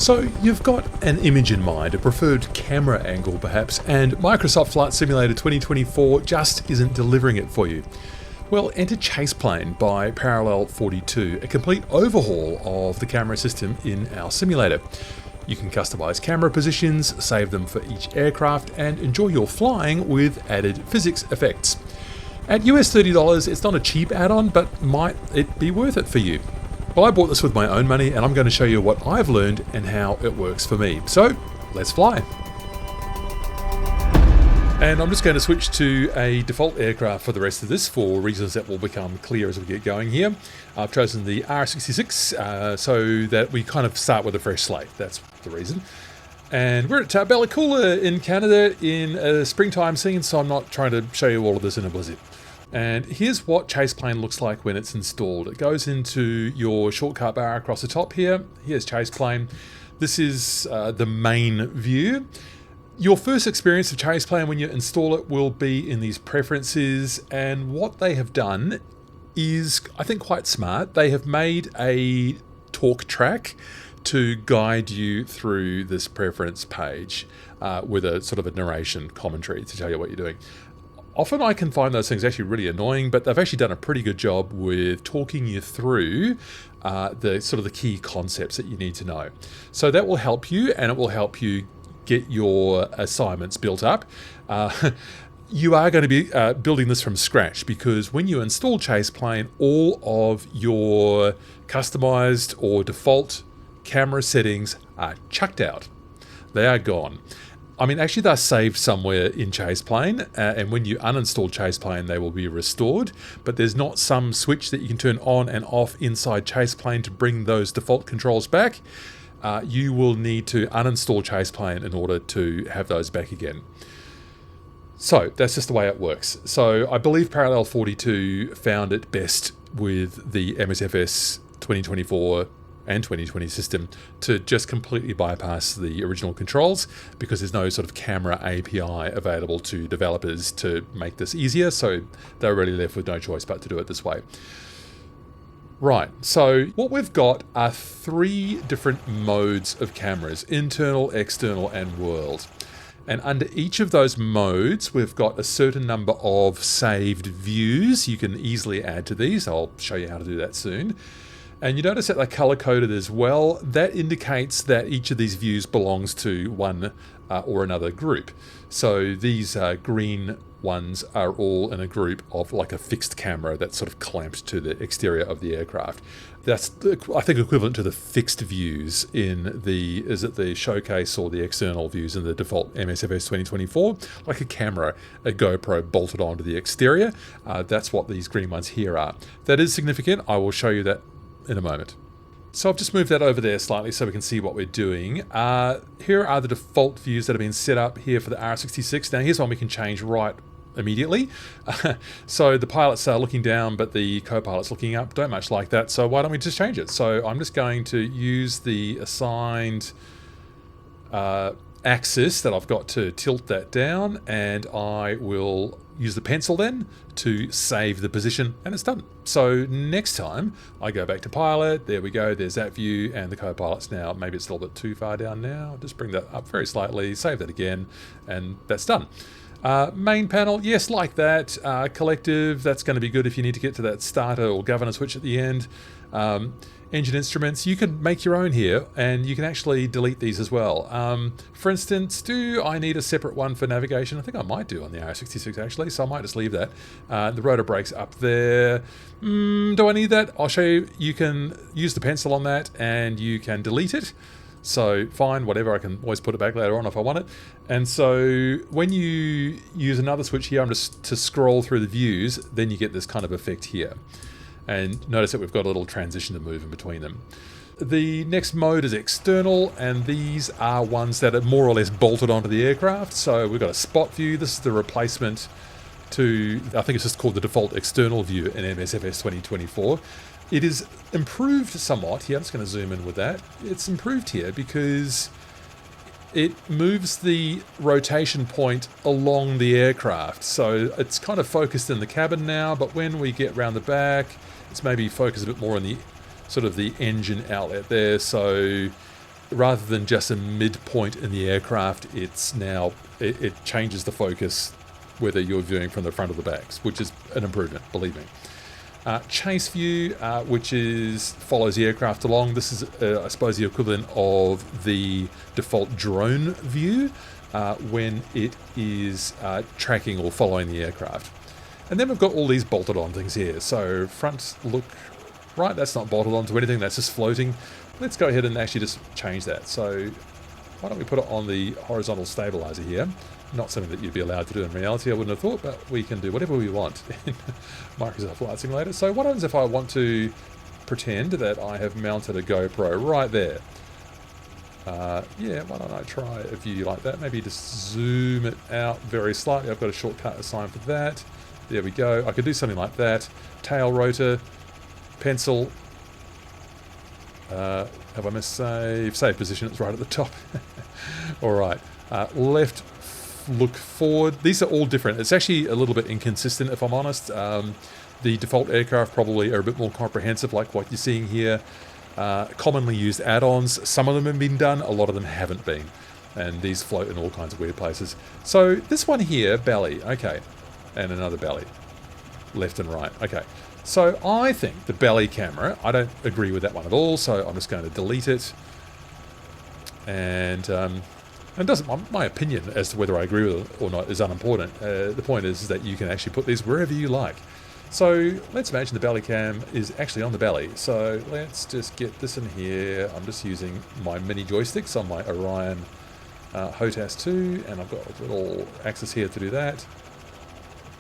So you've got an image in mind, a preferred camera angle perhaps, and Microsoft Flight Simulator 2024 just isn't delivering it for you. Well, enter ChasePlane by Parallel 42, a complete overhaul of the camera system in our simulator. You can customize camera positions, save them for each aircraft, and enjoy your flying with added physics effects. At US $30, it's not a cheap add-on, but might it be worth it for you? Well, I bought this with my own money, and I'm going to show you what I've learned and how it works for me. So, let's fly. And I'm just going to switch to a default aircraft for the rest of this for reasons that will become clear as we get going here. I've chosen the R66 so that we kind of start with a fresh slate. That's the reason. And we're at Bella Coola in Canada in a springtime scene, so I'm not trying to show you all of this in a blizzard. And here's what ChasePlane looks like when it's installed. It goes into your shortcut bar across the top here. Here's ChasePlane. This is the main view. Your first experience of ChasePlane when you install it will be in these preferences, and what they have done is, I think, quite smart. They have made a talk track to guide you through this preference page with a sort of a narration commentary to tell you what you're doing. Often I can find those things actually really annoying, but they've actually done a pretty good job with talking you through the sort of the key concepts that you need to know. So that will help you, and it will help you get your assignments built up. You are going to be building this from scratch, because when you install ChasePlane, all of your customized or default camera settings are chucked out. They are gone. I mean, actually they're saved somewhere in ChasePlane, and when you uninstall ChasePlane they will be restored, but there's not some switch that you can turn on and off inside ChasePlane to bring those default controls back. You will need to uninstall ChasePlane in order to have those back again. So that's just the way it works. So I believe Parallel 42 found it best with the MSFS 2024 and 2020 system to just completely bypass the original controls, because there's no sort of camera API available to developers to make this easier, so they're really left with no choice but to do it this way. Right, so what we've got are 3 different modes of cameras: internal, external, and world. And under each of those modes, we've got a certain number of saved views. You can easily add to these. I'll show you how to do that soon. And you notice that they're color-coded as well. That indicates that each of these views belongs to one or another group. So these green ones are all in a group of like a fixed camera that's sort of clamped to the exterior of the aircraft. That's, I think, equivalent to the fixed views in the, is it the showcase or the external views in the default MSFS 2024? Like a camera, a GoPro bolted onto the exterior. That's what these green ones here are. That is significant. I will show you that in a moment. So I've just moved that over there slightly so we can see what we're doing. Here are the default views that have been set up here for the R66. Now here's one we can change right immediately. So the pilots are looking down, but the co-pilot's looking up. Don't much like that, so why don't we just change it? So I'm just going to use the assigned axis that I've got to tilt that down, and I will use the pencil then to save the position, and it's done. So next time I go back to pilot, there we go, there's that view, and the co-pilot's now, maybe it's a little bit too far down now, just bring that up very slightly, save that again, and that's done. Main panel, yes, like that. Collective, that's going to be good if you need to get to that starter or governor switch at the end. Engine instruments, you can make your own here, and you can actually delete these as well. For instance, do I need a separate one for navigation? I think I might do on the R66 actually, so I might just leave that. The rotor brakes up there. Do I need that? I'll show you. You can use the pencil on that and you can delete it. So fine, whatever, I can always put it back later on if I want it. And so when you use another switch here, I'm just to scroll through the views, then you get this kind of effect here. And notice that we've got a little transition to move in between them. The next mode is external, and these are ones that are more or less bolted onto the aircraft. So we've got a spot view. This is the replacement to, I think it's just called the default external view in MSFS 2024. It is improved somewhat here. I'm just going to zoom in with that. It's improved here because it moves the rotation point along the aircraft. So it's kind of focused in the cabin now, but when we get round the back, it's maybe focused a bit more on the sort of the engine outlet there. So rather than just a midpoint in the aircraft, it's now, it changes the focus whether you're viewing from the front or the backs, which is an improvement, believe me. Chase view, which follows the aircraft along. This is, I suppose, the equivalent of the default drone view when it is tracking or following the aircraft. And then we've got all these bolted on things here. So front look right, that's not bolted onto anything, that's just floating. Let's go ahead and actually just change that. So why don't we put it on the horizontal stabilizer here? Not something that you'd be allowed to do in reality, I wouldn't have thought, but we can do whatever we want in Microsoft Flight Simulator. So what happens if I want to pretend that I have mounted a GoPro right there? Yeah, why don't I try a view like that? Maybe just zoom it out very slightly. I've got a shortcut assigned for that. There we go. I could do something like that. Tail rotor, pencil. Have I missed save? Save position, it's right at the top. Alright. Left look forward. These are all different. It's actually a little bit inconsistent, if I'm honest. The default aircraft probably are a bit more comprehensive, like what you're seeing here. Commonly used add-ons. Some of them have been done, a lot of them haven't been. And these float in all kinds of weird places. So this one here, belly, okay. And another belly. Left and right, okay. So I think the belly camera, I don't agree with that one at all, so I'm just going to delete it. And it doesn't, my opinion as to whether I agree with it or not is unimportant. The point is that you can actually put these wherever you like. So let's imagine the belly cam is actually on the belly. So let's just get this in here. I'm just using my mini joysticks on my Orion HOTAS 2, and I've got a little axis here to do that.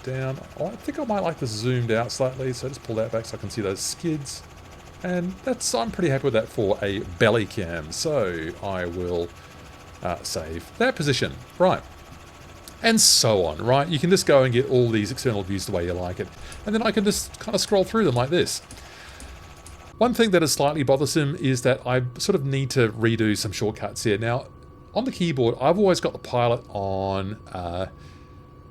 Down. Oh, I think I might like this zoomed out slightly, so just pull that back so I can see those skids. And I'm pretty happy with that for a belly cam. So I will save that position. Right. And so on, right? You can just go and get all these external views the way you like it. And then I can just kind of scroll through them like this. One thing that is slightly bothersome is that I sort of need to redo some shortcuts here. Now, on the keyboard, I've always got the pilot on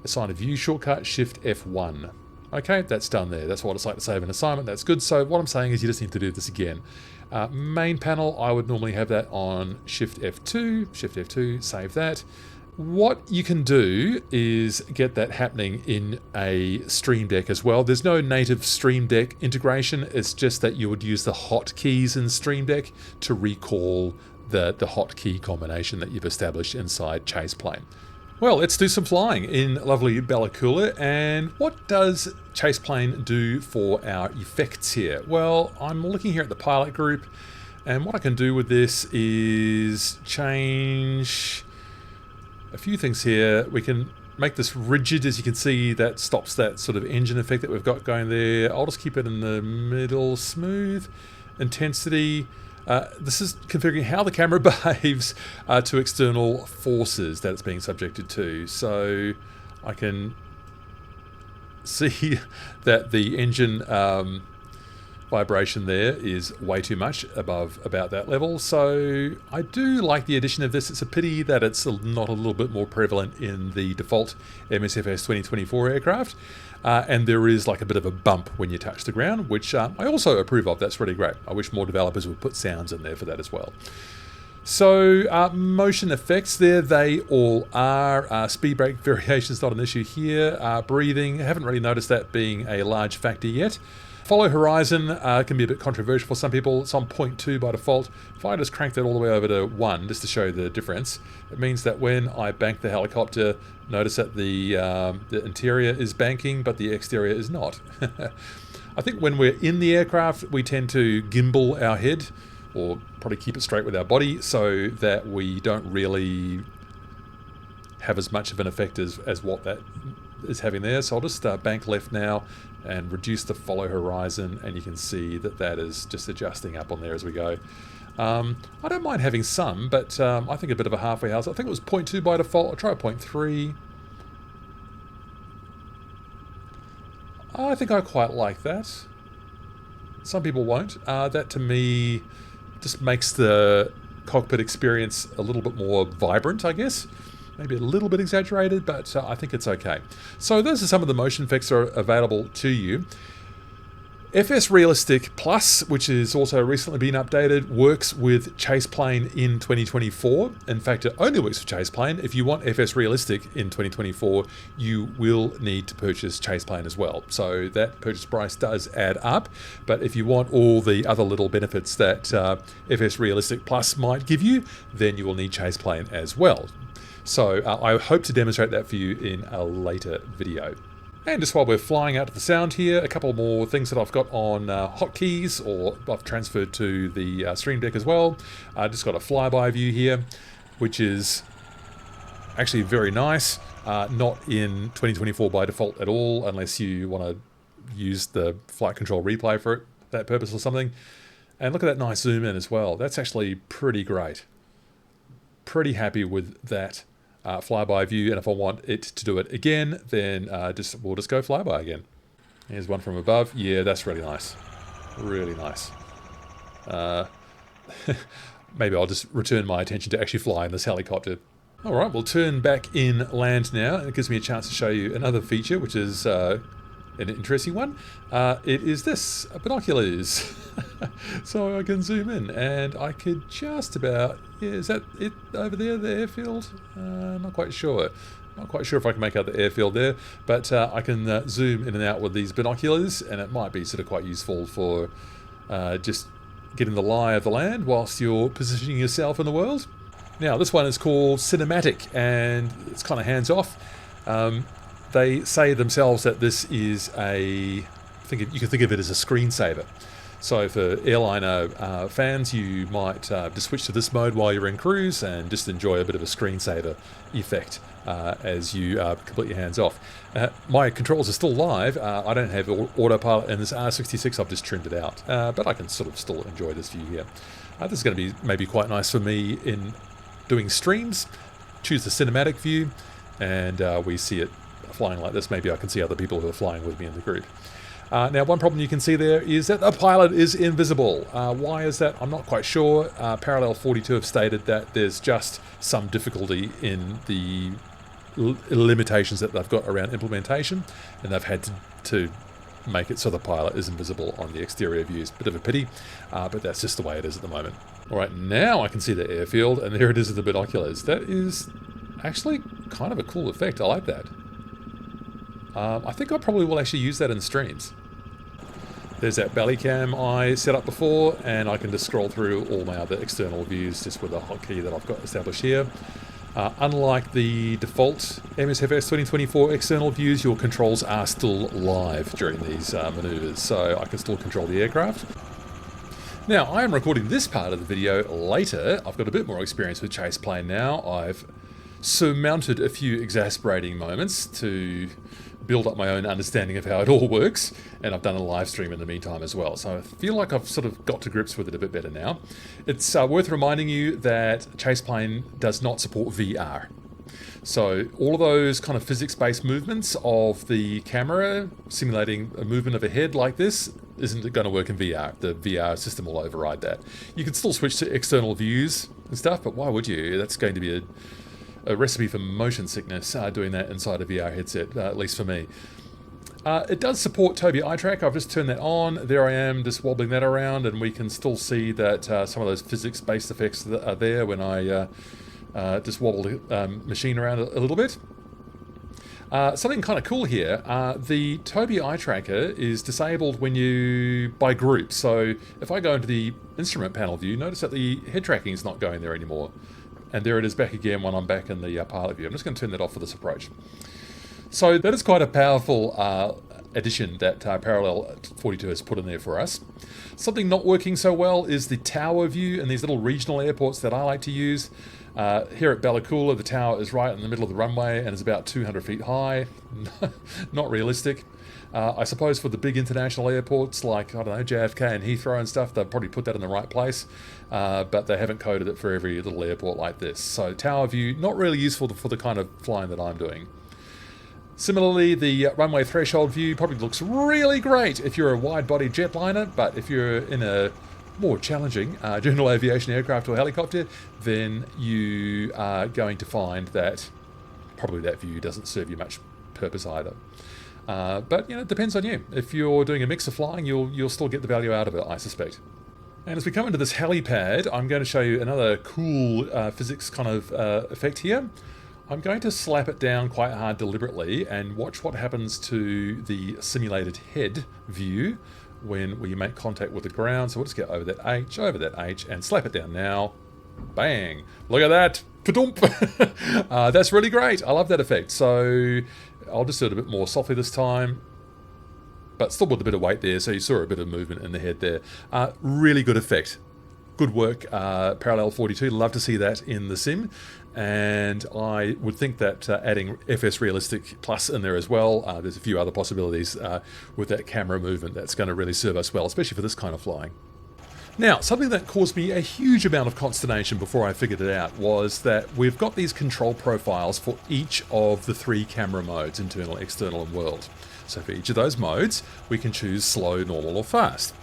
assign a view shortcut, Shift F1. Okay, that's done there. That's what it's like to save an assignment. That's good. So what I'm saying is you just need to do this again. Main panel, I would normally have that on Shift F2. Shift F2, save that. What you can do is get that happening in a Stream Deck as well. There's no native Stream Deck integration. It's just that you would use the hotkeys in Stream Deck to recall the hotkey combination that you've established inside ChasePlane. Well, let's do some flying in lovely Bella Coola. And what does ChasePlane do for our effects here? Well, I'm looking here at the pilot group, and what I can do with this is change a few things here. We can make this rigid, as you can see. That stops that sort of engine effect that we've got going there. I'll just keep it in the middle, smooth. Intensity. This is configuring how the camera behaves to external forces that it's being subjected to. So I can see that the engine vibration there is way too much above about that level. So I do like the addition of this. It's a pity that it's not a little bit more prevalent in the default MSFS 2024 aircraft. And there is like a bit of a bump when you touch the ground, which I also approve of. That's really great. I wish more developers would put sounds in there for that as well. So motion effects there, they all are. Speed brake variation is not an issue here. Breathing, I haven't really noticed that being a large factor yet. Follow horizon can be a bit controversial for some people. It's on 0.2 by default. If I just crank that all the way over to 1, just to show the difference, it means that when I bank the helicopter, notice that the interior is banking, but the exterior is not. I think when we're in the aircraft, we tend to gimbal our head, or probably keep it straight with our body, so that we don't really have as much of an effect as what that is having there. So I'll just bank left now and reduce the follow horizon, and you can see that that is just adjusting up on there as we go. I don't mind having some, but I think a bit of a halfway house. I think it was 0.2 by default. I'll try 0.3. I think I quite like that. Some people won't. That to me just makes the cockpit experience a little bit more vibrant, I guess. Maybe a little bit exaggerated, but I think it's okay. So those are some of the motion effects that are available to you. FSRealistic Plus, which has also recently been updated, works with ChasePlane in 2024. In fact, it only works with ChasePlane. If you want FSRealistic in 2024, you will need to purchase ChasePlane as well. So that purchase price does add up. But if you want all the other little benefits that FSRealistic Plus might give you, then you will need ChasePlane as well. So I hope to demonstrate that for you in a later video. And just while we're flying out to the sound here, a couple more things that I've got on hotkeys, or I've transferred to the Stream Deck as well. I just got a flyby view here, which is actually very nice. Not in 2024 by default at all, unless you want to use the flight control replay for that purpose or something. And look at that nice zoom in as well. That's actually pretty great. Pretty happy with that flyby view, and if I want it to do it again, then we'll just go flyby again. Here's one from above. Yeah, that's really nice. Really nice. Maybe I'll just return my attention to actually flying this helicopter. Alright, we'll turn back in land now. It gives me a chance to show you another feature, which is an interesting one. It is this, binoculars. So I can zoom in, and I could just about... Yeah, is that it over there, the airfield? Not quite sure. Not quite sure if I can make out the airfield there, but I can zoom in and out with these binoculars, and it might be sort of quite useful for just getting the lie of the land whilst you're positioning yourself in the world. Now, this one is called Cinematic, and it's kind of hands-off. They say themselves that this is you can think of it as a screensaver. So for airliner fans, you might just switch to this mode while you're in cruise and just enjoy a bit of a screensaver effect as you complete your hands off. My controls are still live. I don't have autopilot in this R66. I've just trimmed it out, but I can sort of still enjoy this view here. This is going to be maybe quite nice for me in doing streams. Choose the cinematic view, and we see it flying like this. Maybe I can see other people who are flying with me in the group. Now, one problem you can see there is that the pilot is invisible. Why is that? I'm not quite sure. Parallel 42 have stated that there's just some difficulty in the limitations that they've got around implementation, and they've had to make it so the pilot is invisible on the exterior views. Bit of a pity, but that's just the way it is at the moment. Alright, now I can see the airfield, and there it is with the binoculars. That is actually kind of a cool effect. I like that. I think I probably will actually use that in streams. There's that belly cam I set up before, and I can just scroll through all my other external views just with a hotkey that I've got established here. Unlike the default MSFS 2024 external views, your controls are still live during these maneuvers, so I can still control the aircraft. Now, I am recording this part of the video later. I've got a bit more experience with ChasePlane now. I've surmounted a few exasperating moments to build up my own understanding of how it all works, and I've done a live stream in the meantime as well, so I feel like I've sort of got to grips with it a bit better now. It's worth reminding you that ChasePlane does not support VR. So all of those kind of physics-based movements of the camera simulating a movement of a head like this isn't going to work in VR. The VR system will override that. You can still switch to external views and stuff, but why would you? That's going to be a recipe for motion sickness doing that inside a VR headset, at least for me. It does support Tobii eye track. I've just turned that on. There I am just wobbling that around, and we can still see that some of those physics-based effects that are there when I just wobble the machine around a little bit. Something kind of cool here, the Tobii eye tracker is disabled when you by group. So if I go into the instrument panel view, notice that the head tracking is not going there anymore. And there it is back again when I'm back in the pilot view. I'm just going to turn that off for this approach. So that is quite a powerful addition that Parallel 42 has put in there for us. Something not working so well is the tower view and these little regional airports that I like to use. Here at Bellacoola, the tower is right in the middle of the runway and is about 200 feet high. Not realistic. I suppose for the big international airports like, I don't know, JFK and Heathrow and stuff, they've probably put that in the right place, but they haven't coded it for every little airport like this. So tower view, not really useful for the kind of flying that I'm doing. Similarly, the runway threshold view probably looks really great if you're a wide-body jetliner, but if you're in a more challenging general aviation aircraft or helicopter, then you are going to find that probably that view doesn't serve you much purpose either. But it depends on you. If you're doing a mix of flying, you'll still get the value out of it, I suspect. And as we come into this helipad, I'm going to show you another cool physics kind of effect here. I'm going to slap it down quite hard deliberately and watch what happens to the simulated head view when we make contact with the ground. So we'll just get over that H, and slap it down now. Bang! Look at that! Ka-dump! That's really great. I love that effect. So I'll just do it a bit more softly this time, but still with a bit of weight there, so you saw a bit of movement in the head there. Really good effect. Good work, Parallel 42. Love to see that in the sim. And I would think that adding FSRealistic Plus in there as well, there's a few other possibilities with that camera movement that's going to really serve us well, especially for this kind of flying. Now, something that caused me a huge amount of consternation before I figured it out was that we've got these control profiles for each of the 3 camera modes, internal, external, and world. So for each of those modes, we can choose slow, normal, or fast.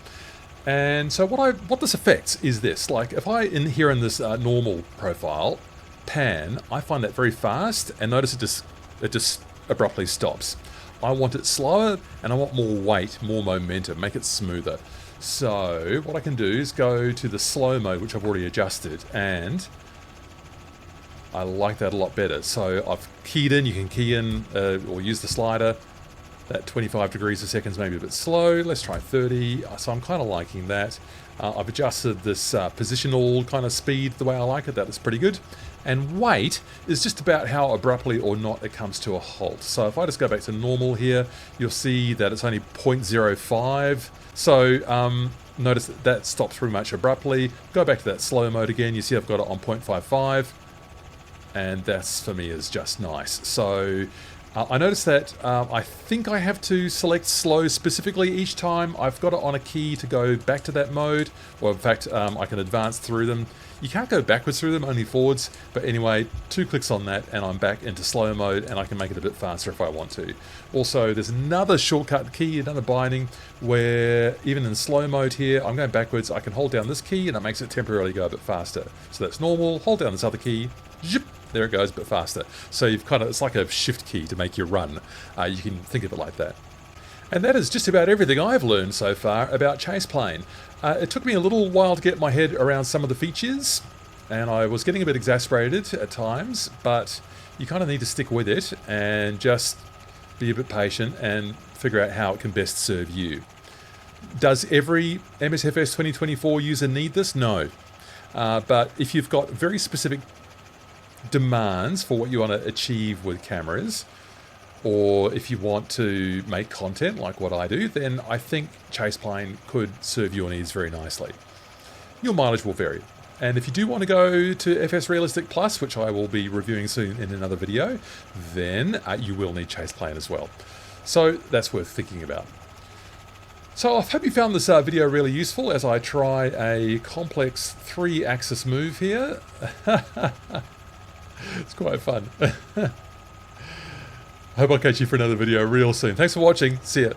And so what this affects is this. Like if I, in this normal profile, pan, I find that very fast, and notice it just abruptly stops. I want it slower, and I want more weight, more momentum, make it smoother. So what I can do is go to the slow mode, which I've already adjusted, and I like that a lot better. So I've keyed in, you can key in or use the slider. That 25 degrees a second is maybe a bit slow. Let's try 30. So I'm kind of liking that. I've adjusted this positional kind of speed the way I like it. That is pretty good. And weight is just about how abruptly or not it comes to a halt. So if I just go back to normal here, you'll see that it's only 0.05. So notice that stops pretty much abruptly. Go back to that slow mode again. You see I've got it on 0.55. And that's, for me, is just nice. So I noticed that I think I have to select slow specifically each time. I've got it on a key to go back to that mode, or in fact I can advance through them. You can't go backwards through them, only forwards, but anyway, 2 clicks on that and I'm back into slow mode, and I can make it a bit faster if I want to. Also, there's another shortcut key, another binding, where even in slow mode here, I'm going backwards, I can hold down this key and it makes it temporarily go a bit faster. So that's normal, hold down this other key, zip, there it goes, a bit faster. So you've kind of, it's like a shift key to make you run. You can think of it like that. And that is just about everything I've learned so far about ChasePlane. It took me a little while to get my head around some of the features, and I was getting a bit exasperated at times, but you kind of need to stick with it and just be a bit patient and figure out how it can best serve you. Does every MSFS 2024 user need this? No. But if you've got very specific demands for what you want to achieve with cameras, or if you want to make content like what I do, then I think ChasePlane could serve your needs very nicely. Your mileage will vary. And if you do want to go to FSRealistic Plus, which I will be reviewing soon in another video, then you will need ChasePlane as well. So that's worth thinking about. So I hope you found this video really useful as I try a complex 3-axis move here. It's quite fun. I hope I'll catch you for another video real soon. Thanks for watching. See ya.